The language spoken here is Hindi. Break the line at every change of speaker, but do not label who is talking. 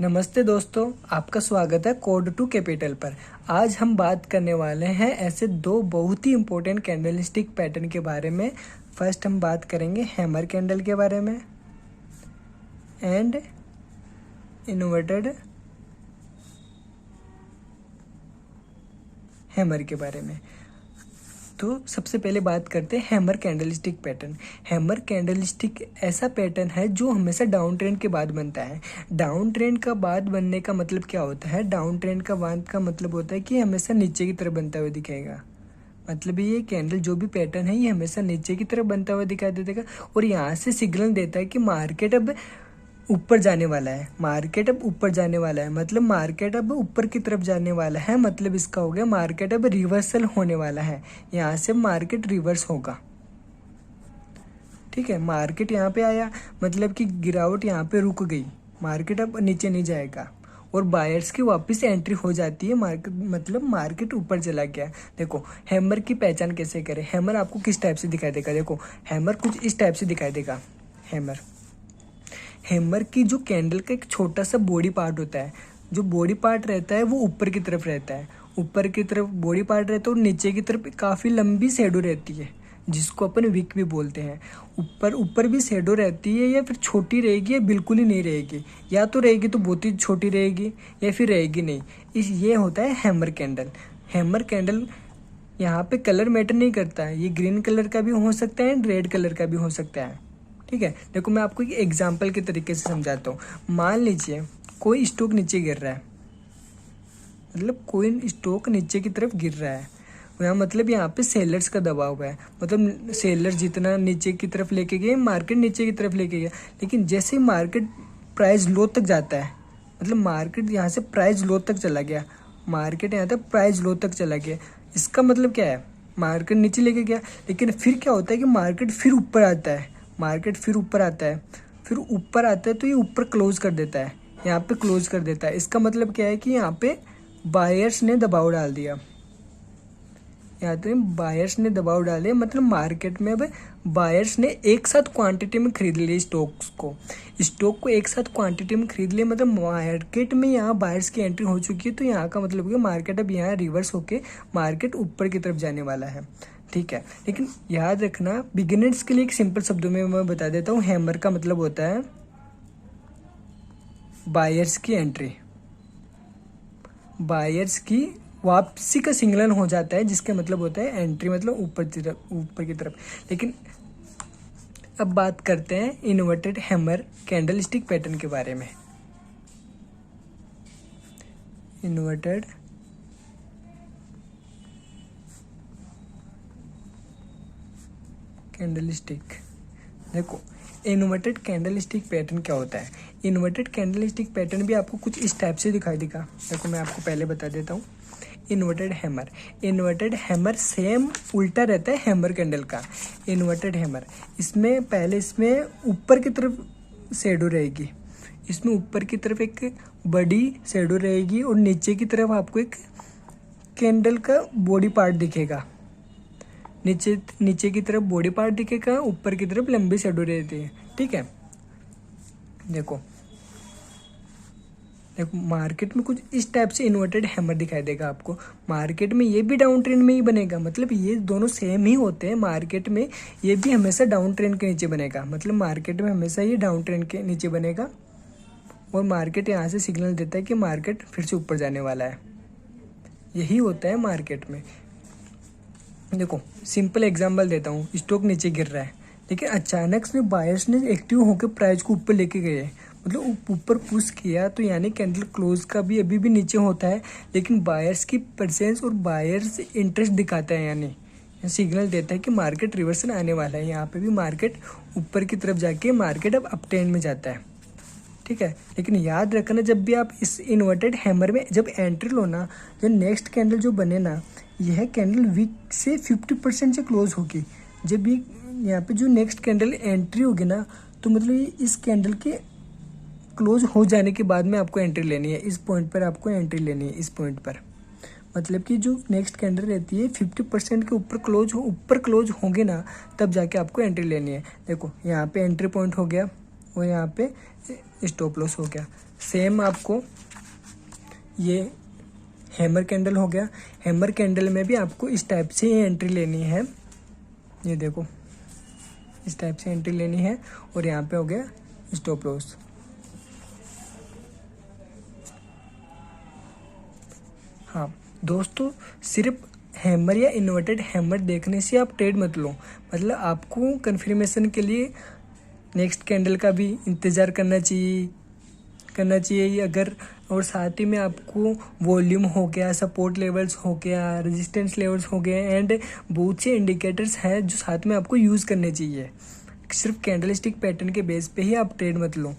नमस्ते दोस्तों, आपका स्वागत है कोड टू कैपिटल पर। आज हम बात करने वाले हैं ऐसे दो बहुत ही इम्पोर्टेंट कैंडलस्टिक पैटर्न के बारे में। फर्स्ट हम बात करेंगे हैमर कैंडल के बारे में एंड इन्वर्टेड हैमर के बारे में। तो सबसे पहले बात करते हैं hammer candlestick pattern. Hammer candlestick ऐसा पैटर्न है जो हमेशा डाउन ट्रेंड के बाद बनता है। डाउन ट्रेंड का बाद बनने का मतलब क्या होता है? डाउन ट्रेंड का बाद का मतलब होता है कि हमेशा नीचे की तरफ बनता हुआ दिखेगा। मतलब ये कैंडल जो भी पैटर्न है ये हमेशा नीचे की तरफ बनता हुआ दिखाई देगा और यहाँ से सिग्नल देता है कि मार्केट अब ऊपर जाने वाला है। मार्केट अब ऊपर जाने वाला है मतलब मार्केट अब ऊपर की तरफ जाने वाला है। मतलब इसका हो गया मार्केट अब रिवर्सल होने वाला है। यहाँ से मार्केट रिवर्स होगा। ठीक है, मार्केट यहाँ पे आया मतलब कि गिरावट यहाँ पे रुक गई। मार्केट अब नीचे नहीं जाएगा और बायर्स की वापस एंट्री हो जाती है। मार्केट मतलब मार्केट ऊपर चला गया। देखो हैमर की पहचान कैसे करें। हैमर आपको किस टाइप से दिखाई देगा? देखो हैमर कुछ इस टाइप से दिखाई देगा। हैमर की जो कैंडल का एक छोटा सा बॉडी पार्ट होता है, जो बॉडी पार्ट रहता है वो ऊपर की तरफ रहता है। ऊपर की तरफ बॉडी पार्ट रहता है और नीचे की तरफ काफ़ी लंबी शैडो रहती है जिसको अपन विक भी बोलते हैं। ऊपर भी शैडो रहती है या फिर छोटी रहेगी या बिल्कुल ही नहीं रहेगी। या तो रहेगी तो बहुत ही छोटी रहेगी या फिर रहेगी नहीं। ये होता है हैमर कैंडल। हैमर कैंडल यहाँ पे कलर मैटर नहीं करता है। ये ग्रीन कलर का भी हो सकता है एंड रेड कलर का भी हो सकता है। ठीक है, देखो मैं आपको एक एग्जाम्पल के तरीके से समझाता हूँ। मान लीजिए कोई स्टॉक नीचे गिर रहा है, मतलब कोई स्टॉक नीचे की तरफ गिर रहा है। यहाँ मतलब यहाँ पे सेलर्स का दबाव है। मतलब सेलर जितना नीचे की तरफ लेके गए मार्केट नीचे की तरफ लेके गया। लेकिन जैसे ही मार्केट प्राइस लो तक जाता है, मतलब मार्केट यहाँ से प्राइस लो तक चला गया, मार्केट यहाँ तक प्राइस लो तक चला गया, इसका मतलब क्या है? मार्केट नीचे लेके गया। लेकिन फिर क्या होता है कि मार्केट फिर ऊपर आता है। मार्केट फिर ऊपर आता है तो ये ऊपर क्लोज कर देता है। यहाँ पे क्लोज कर देता है। इसका मतलब क्या है कि यहाँ पे बायर्स ने दबाव डाल दिया। यहाँ पे बायर्स ने दबाव डाले मतलब मार्केट में अब बायर्स ने एक साथ क्वांटिटी में खरीद लिए स्टॉक को एक साथ क्वांटिटी में खरीद लिए। मतलब मार्केट में यहाँ बायर्स की एंट्री हो चुकी है। तो यहाँ का मतलब कि मार्केट अब यहाँ रिवर्स होके मार्केट ऊपर की तरफ जाने वाला है। ठीक है, लेकिन याद रखना बिगिनर्स के लिए एक सिंपल शब्दों में मैं बता देता हूँ। हैमर का मतलब होता है बायर्स की एंट्री, बायर्स की वापसी का सिग्नल हो जाता है, जिसका मतलब होता है एंट्री मतलब ऊपर की तरफ। लेकिन अब बात करते हैं इन्वर्टेड हैमर कैंडलस्टिक पैटर्न के बारे में। Inverted candlestick. देखो इन्वर्टेड कैंडलस्टिक पैटर्न क्या होता है? इन्वर्टेड कैंडलस्टिक पैटर्न भी आपको कुछ इस टाइप से दिखाई देगा। देखो मैं आपको पहले बता देता हूँ। इन्वर्टेड हैमर सेम उल्टा रहता है हैमर कैंडल का। इन्वर्टेड हैमर इसमें पहले इसमें ऊपर की तरफ शैडो रहेगी। इसमें ऊपर की तरफ एक बड़ी शैडो रहेगी और नीचे की तरफ आपको एक कैंडल का बॉडी पार्ट दिखेगा। नीचे की तरफ बॉडी पार्ट दिखेगा, ऊपर की तरफ लंबी शैडो रहती है। ठीक है, देखो मार्केट में कुछ इस टाइप से इन्वर्टेड हैमर दिखाई देगा आपको। मार्केट में ये भी डाउन ट्रेंड में ही बनेगा। मतलब ये दोनों सेम ही होते हैं। मार्केट में ये भी हमेशा डाउन ट्रेंड के नीचे बनेगा। मतलब मार्केट में हमेशा ये डाउन ट्रेंड के नीचे बनेगा और मार्केट यहाँ से सिग्नल देता है कि मार्केट फिर से ऊपर जाने वाला है। यही होता है मार्केट में। देखो सिंपल एग्जांपल देता हूँ। स्टॉक नीचे गिर रहा है लेकिन अचानक से बायर्स ने एक्टिव होकर प्राइस को ऊपर लेके गए, मतलब ऊपर पुश किया। तो यानी कैंडल क्लोज का भी अभी भी नीचे होता है, लेकिन बायर्स की परसेंस और बायर्स इंटरेस्ट दिखाता है, यानी सिग्नल देता है कि मार्केट रिवर्सल आने वाला है। यहाँ पे भी मार्केट ऊपर की तरफ जाके मार्केट अब अपट्रेंड में जाता है। ठीक है, लेकिन याद रखना जब भी आप इस इन्वर्टेड हैमर में जब एंट्री लो ना, जो नेक्स्ट कैंडल जो बने ना, यह कैंडल वीक से 50% से क्लोज होगी। जब भी यहाँ पे जो नेक्स्ट कैंडल एंट्री होगी ना, तो मतलब ये इस कैंडल के क्लोज हो जाने के बाद में आपको एंट्री लेनी है। इस पॉइंट पर आपको एंट्री लेनी है। इस पॉइंट पर मतलब कि जो नेक्स्ट कैंडल रहती है 50% के ऊपर क्लोज होंगे ना, तब जाके आपको एंट्री लेनी है। देखो यहाँ पे एंट्री पॉइंट हो गया और यहाँ पे स्टॉप लॉस हो गया। सेम आपको ये हैमर कैंडल हो गया। हैमर कैंडल में भी आपको इस टाइप से ही एंट्री लेनी है। ये देखो इस टाइप से एंट्री लेनी है और यहाँ पे हो गया स्टॉप लॉस। हाँ दोस्तों, सिर्फ हैमर या इन्वर्टेड हैमर देखने से आप ट्रेड मत लो, मतलब आपको कंफर्मेशन के लिए नेक्स्ट कैंडल का भी इंतज़ार करना चाहिए अगर, और साथ ही में आपको वॉल्यूम हो गया, सपोर्ट लेवल्स हो गया, रेजिस्टेंस लेवल्स हो गए एंड बहुत से इंडिकेटर्स हैं जो साथ में आपको यूज़ करने चाहिए। सिर्फ कैंडल स्टिक पैटर्न के बेस पे ही आप ट्रेड मत लो।